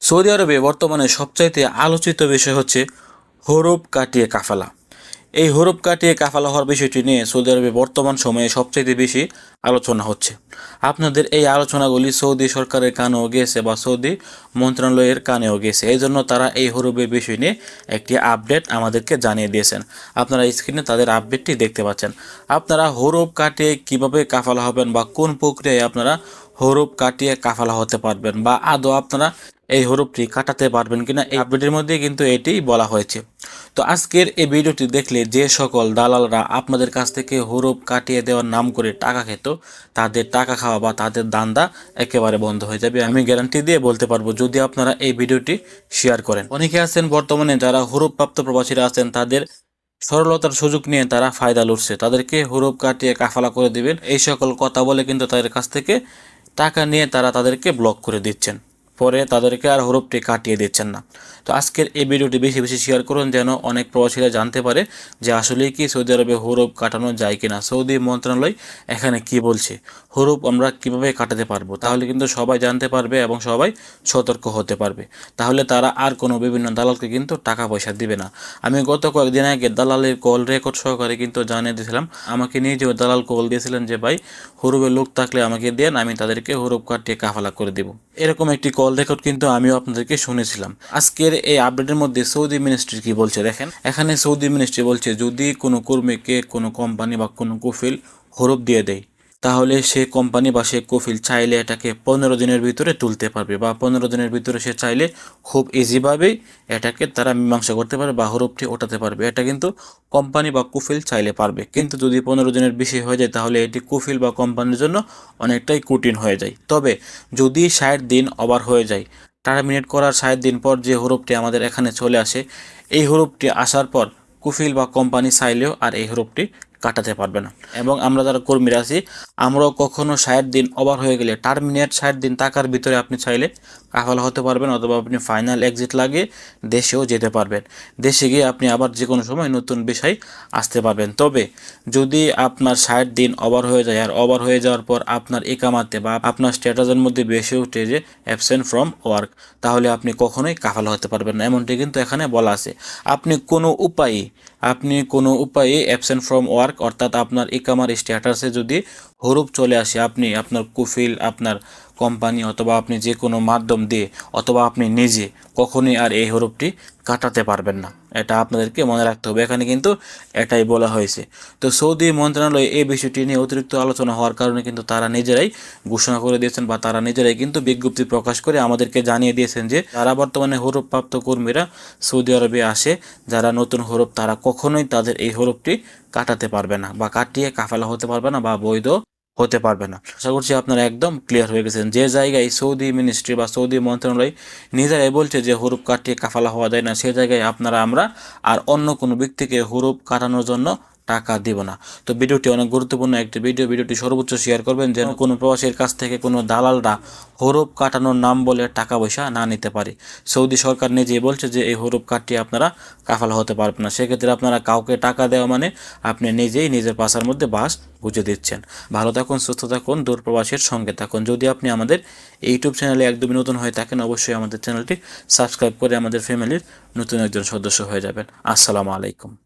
Saudi আরবে বর্তমানে সবচাইতে আলোচিত বিষয় হচ্ছে হরফ কাটিয়ে কাফালা। এই হরফ কাটিয়ে কাফালা হওয়ার বিষয়টি নিয়ে সৌদি আরবে বর্তমান সময়ে সবচাইতে বেশি আলোচনা হচ্ছে। আপনাদের এই আলোচনাগুলি সৌদি সরকারের কানেও গিয়েছে বা সৌদি মন্ত্রণালয়ের কানেও গেছে। এই জন্য তারা এই হরফের বিষয় নিয়ে একটি আপডেট আমাদেরকে জানিয়ে দিয়েছেন। আপনারা স্ক্রিনে তাদের আপডেটটি দেখতে পাচ্ছেন। আপনারা হরফ কাটিয়ে কিভাবে কাফালা হবেন বা কোন প্রক্রিয়ায় আপনারা হরফ কাটিয়ে কাফালা হতে পারবেন বা আদৌ আপনারা এই হরফটি কাটাতে পারবেন কিনা এই আপডেটের মধ্যে কিন্তু এটি বলা হয়েছে। তো আজকের এই ভিডিওটি দেখলে যে সকল দালালরা আপনাদের কাছ থেকে হরফ কাটিয়ে দেওয়ার নাম করে টাকা খেত, তাদের টাকা খাওয়া বা তাদের দান্দা একেবারে বন্ধ হয়ে যাবে। আমি গ্যারান্টি দিয়ে বলতে পারবো যদি আপনারা এই ভিডিওটি শেয়ার করেন। অনেকে আছেন বর্তমানে যারা হরফপ্রাপ্ত প্রবাসীরা আছেন, তাদের সরলতার সুযোগ নিয়ে তারা ফায়দা লুটছে। তাদেরকে হরফ কাটিয়ে কাফালা করে দিবেন এই সকল কথা বলে কিন্তু তাদের কাছ থেকে টাকা নিয়ে তারা তাদেরকে ব্লক করে দিচ্ছেন, পরে তাদেরকে আর হরফটি কাটিয়ে দিচ্ছেন না। তো আজকের এই ভিডিওটি বেশি বেশি শেয়ার করুন যেন অনেক প্রবাসীরা জানতে পারে যে আসলেই কি সৌদি আরবে হরফ কাটানো যায় কিনা, সৌদি মন্ত্রণালয় এখানে কি বলছে, হরফ আমরা কিভাবে কাটাতে পারবো। তাহলে কিন্তু সবাই জানতে পারবে এবং সবাই সতর্ক হতে পারবে। তাহলে তারা আর কোনো বিভিন্ন দালালকে কিন্তু টাকা পয়সা দিবে না। আমি গত কয়েকদিন আগে দালালের কল রেকর্ড সহকারে কিন্তু জানিয়ে দিয়েছিলাম। আমাকে নিজেও দালাল কল দিয়েছিলেন যে ভাই হরফের লোক থাকলে আমাকে দেন, আমি তাদেরকে হরফ কাটিয়ে কাফালা করে দেব। এরকম একটি কল রেকর্ড কিন্তু আমিও আপনাদেরকে শুনেছিলাম। আজকের এই আপডেটের মধ্যে সৌদি মিনিস্ট্রি কি বলছে দেখেন। এখানে সৌদি মিনিস্ট্রি বলছে যদি কোনো কর্মীকে কোনো কোম্পানি বা কোনো কফিল হরফ দিয়ে দেয়, তাহলে সে কোম্পানি বা সে কফিল চাইলে এটাকে 15 দিনের ভিতরে তুলতে পারবে বা 15 দিনের ভিতরে সে চাইলে খুব ইজিভাবেই এটাকে তারা মীমাংসা করতে পারবে বা হরফটি ওঠাতে পারবে। এটা কিন্তু কোম্পানি বা কফিল চাইলে পারবে। কিন্তু যদি 15 দিনের বেশি হয়ে যায় তাহলে এটি কফিল বা কোম্পানির জন্য অনেকটাই কঠিন হয়ে যায়। তবে যদি 60 দিন ওভার হয়ে যায়, টার্মিনেট করার 60 দিন পর যে হরফটি আমাদের এখানে চলে আসে, এই হরফটি আসার পর কুফিল বা কোম্পানি চাইলেও আর এই হরফটি কাটাতে পারবে না। এবং আমরা যারা কর্মীরা আছি, আমরাও কখনো 60 দিন ওভার হয়ে গেলে টার্মিনেট 60 দিন টাকার ভিতরে আপনি চাইলে কাফালা হতে পারবেন, অথবা আপনি ফাইনাল এক্সিট লাগিয়ে দেশেও যেতে পারবেন। দেশে গিয়ে আপনি আবার যে কোনো সময় নতুন বিষয় আসতে পারবেন। তবে যদি আপনার 60 দিন ওভার হয়ে যায়, আর ওভার হয়ে যাওয়ার পর আপনার একামাতে বা আপনার স্ট্যাটাসের মধ্যে বেশি উঠে যে অ্যাবসেন্ট ফ্রম ওয়ার্ক, তাহলে আপনি কখনোই কাফালা হতে পারবেন না। এমনটি কিন্তু এখানে বলা আছে। আপনি কোনো উপায়ে অ্যাবসেন্ট ফ্রম ওয়ার্ক অর্থাৎ আপনার ইকামার স্ট্যাটাসে যদি হরফ চলে আসে, আপনি আপনার কুফিল, আপনার কোম্পানি অথবা আপনি যে কোনো মাধ্যম দিয়ে অথবা আপনি নিজে কখনোই আর এই হরফটি কাটাতে পারবেন না। এটা আপনাদেরকে মনে রাখতে হবে। এখানে কিন্তু এটাই বলা হয়েছে। তো সৌদি মন্ত্রণালয় এই বিষয়টি নিয়ে অতিরিক্ত আলোচনা হওয়ার কারণে কিন্তু তারা নিজেরাই ঘোষণা করে দিয়েছেন বা তারা নিজেরাই কিন্তু বিজ্ঞপ্তি প্রকাশ করে আমাদেরকে জানিয়ে দিয়েছেন যে যারা বর্তমানে হরফপ্রাপ্ত কর্মীরা সৌদি আরবে আসে, যারা নতুন হরফ, তারা কখনোই তাদের এই হরফটি কাটাতে পারবে না বা কাটিয়ে কাফালা হতে পারবে না বা বৈধ হতে পারবে না। আশা করছি আপনারা একদম ক্লিয়ার হয়ে গেছেন। যে জায়গায় সৌদি মিনিস্ট্রি বা সৌদি মন্ত্রণালয় নিজেরাই বলছে যে হরফ কাটিয়ে কাফালা হওয়া যায় না, সেই জায়গায় আমরা আর অন্য কোনো ব্যক্তিকে হরফ কাটানোর জন্য টাকা দিব না। তো ভিডিওটি অনেক গুরুত্বপূর্ণ একটি ভিডিওটি সর্বোচ্চ শেয়ার করবেন যেন কোনো প্রবাসীর কাছ থেকে কোনো দালালরা হরফ কাটানোর নাম বলে টাকা পয়সা না নিতে পারে। সৌদি সরকার নিজেই বলছে যে এই হরফ কাটিয়ে আপনারা কাফালা হতে পারবেন না। সেক্ষেত্রে আপনারা কাউকে টাকা দেওয়া মানে আপনি নিজেই নিজের পাশার মধ্যে বাস বুঝে দিচ্ছেন। ভালো থাকুন, সুস্থ থাকুন, দূরপ্রবাসীর সঙ্গে থাকুন। যদি আপনি আমাদের ইউটিউব চ্যানেলে একদমই নতুন হয়ে থাকেন, অবশ্যই আমাদের চ্যানেলটি সাবস্ক্রাইব করে আমাদের ফ্যামিলির নতুন একজন সদস্য হয়ে যাবেন। আসসালামু আলাইকুম।